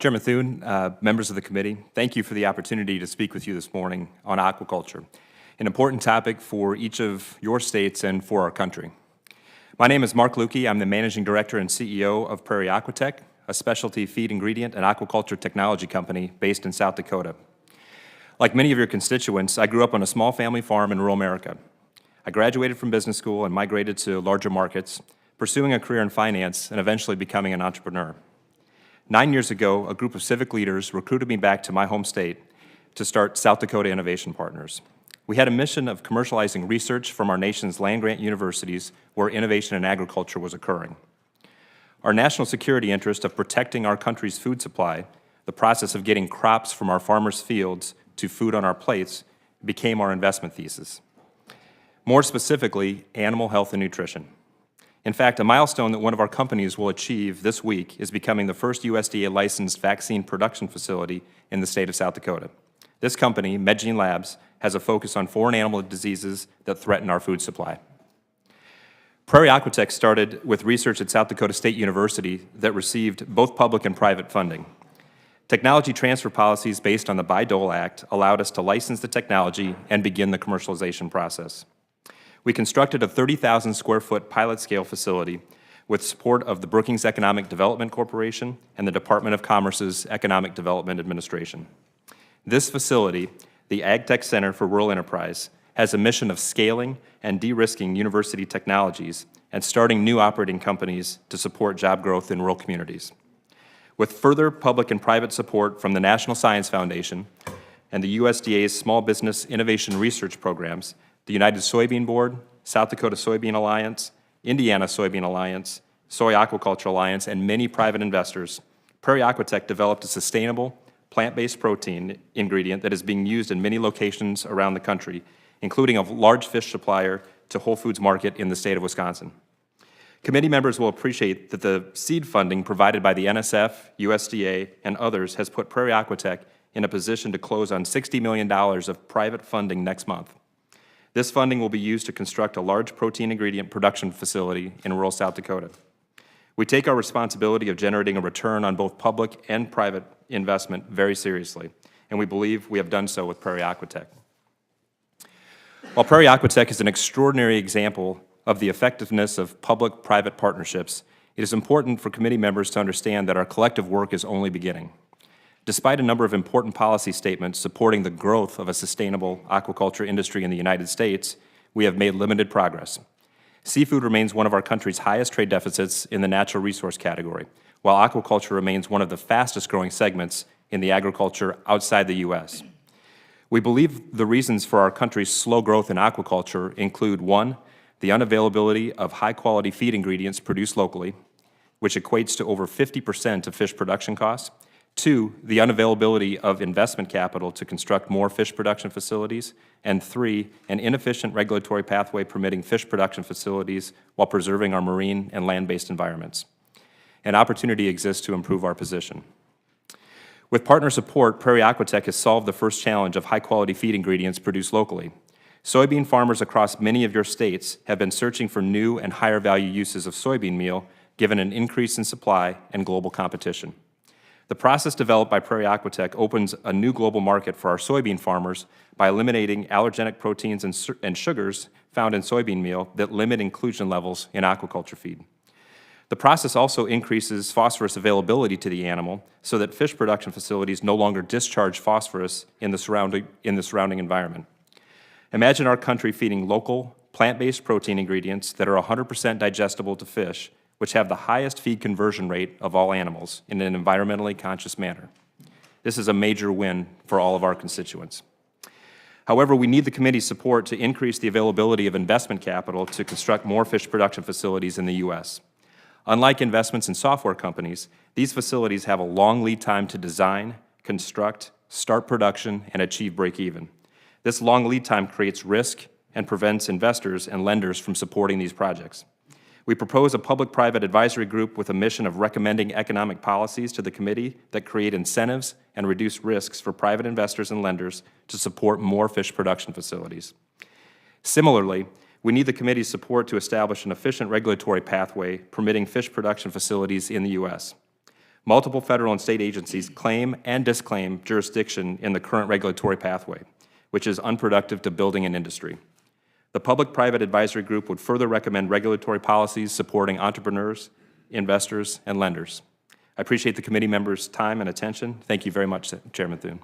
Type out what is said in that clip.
Chairman Thune, members of the committee, thank you for the opportunity to speak with you this morning on aquaculture, an important topic for each of your states and for our country. My name is Mark Luecke. I'm the Managing Director and CEO of Prairie AquaTech, a specialty feed ingredient and aquaculture technology company based in South Dakota. Like many of your constituents, I grew up on a small family farm in rural America. I graduated from business school and migrated to larger markets, pursuing a career in finance and eventually becoming an entrepreneur. 9 years ago, a group of civic leaders recruited me back to my home state to start South Dakota Innovation Partners. We had a mission of commercializing research from our nation's land-grant universities where innovation in agriculture was occurring. Our national security interest of protecting our country's food supply, the process of getting crops from our farmers' fields to food on our plates, became our investment thesis. More specifically, animal health and nutrition. In fact, a milestone that one of our companies will achieve this week is becoming the first USDA-licensed vaccine production facility in the state of South Dakota. This company, MedGene Labs, has a focus on foreign animal diseases that threaten our food supply. Prairie AquaTech started with research at South Dakota State University that received both public and private funding. Technology transfer policies based on the Bayh-Dole Act allowed us to license the technology and begin the commercialization process. We constructed a 30,000 square foot pilot scale facility with support of the Brookings Economic Development Corporation and the Department of Commerce's Economic Development Administration. This facility, the AgTech Center for Rural Enterprise, has a mission of scaling and de-risking university technologies and starting new operating companies to support job growth in rural communities. With further public and private support from the National Science Foundation and the USDA's Small Business Innovation Research Programs, the United Soybean Board, South Dakota Soybean Alliance, Indiana Soybean Alliance, Soy Aquaculture Alliance, and many private investors, Prairie AquaTech developed a sustainable, plant-based protein ingredient that is being used in many locations around the country, including a large fish supplier to Whole Foods Market in the state of Wisconsin. Committee members will appreciate that the seed funding provided by the NSF, USDA, and others has put Prairie AquaTech in a position to close on $60 million of private funding next month. This funding will be used to construct a large protein ingredient production facility in rural South Dakota. We take our responsibility of generating a return on both public and private investment very seriously, and we believe we have done so with Prairie AquaTech. While Prairie AquaTech is an extraordinary example of the effectiveness of public-private partnerships, it is important for committee members to understand that our collective work is only beginning. Despite a number of important policy statements supporting the growth of a sustainable aquaculture industry in the United States, we have made limited progress. Seafood remains one of our country's highest trade deficits in the natural resource category, while aquaculture remains one of the fastest growing segments in the agriculture outside the U.S. We believe the reasons for our country's slow growth in aquaculture include 1, the unavailability of high-quality feed ingredients produced locally, which equates to over 50% of fish production costs, 2, the unavailability of investment capital to construct more fish production facilities, and 3, an inefficient regulatory pathway permitting fish production facilities while preserving our marine and land-based environments. An opportunity exists to improve our position. With partner support, Prairie AquaTech has solved the first challenge of high-quality feed ingredients produced locally. Soybean farmers across many of your states have been searching for new and higher-value uses of soybean meal given an increase in supply and global competition. The process developed by Prairie AquaTech opens a new global market for our soybean farmers by eliminating allergenic proteins and sugars found in soybean meal that limit inclusion levels in aquaculture feed. The process also increases phosphorus availability to the animal so that fish production facilities no longer discharge phosphorus in the surrounding environment. Imagine our country feeding local, plant-based protein ingredients that are 100% digestible to fish, which have the highest feed conversion rate of all animals in an environmentally conscious manner. This is a major win for all of our constituents. However, we need the committee's support to increase the availability of investment capital to construct more fish production facilities in the U.S. Unlike investments in software companies, these facilities have a long lead time to design, construct, start production, and achieve break-even. This long lead time creates risk and prevents investors and lenders from supporting these projects. We propose a public-private advisory group with a mission of recommending economic policies to the committee that create incentives and reduce risks for private investors and lenders to support more fish production facilities. Similarly, we need the committee's support to establish an efficient regulatory pathway permitting fish production facilities in the U.S. Multiple federal and state agencies claim and disclaim jurisdiction in the current regulatory pathway, which is unproductive to building an industry. The Public-Private Advisory Group would further recommend regulatory policies supporting entrepreneurs, investors, and lenders. I appreciate the committee members' time and attention. Thank you very much, Chairman Thune.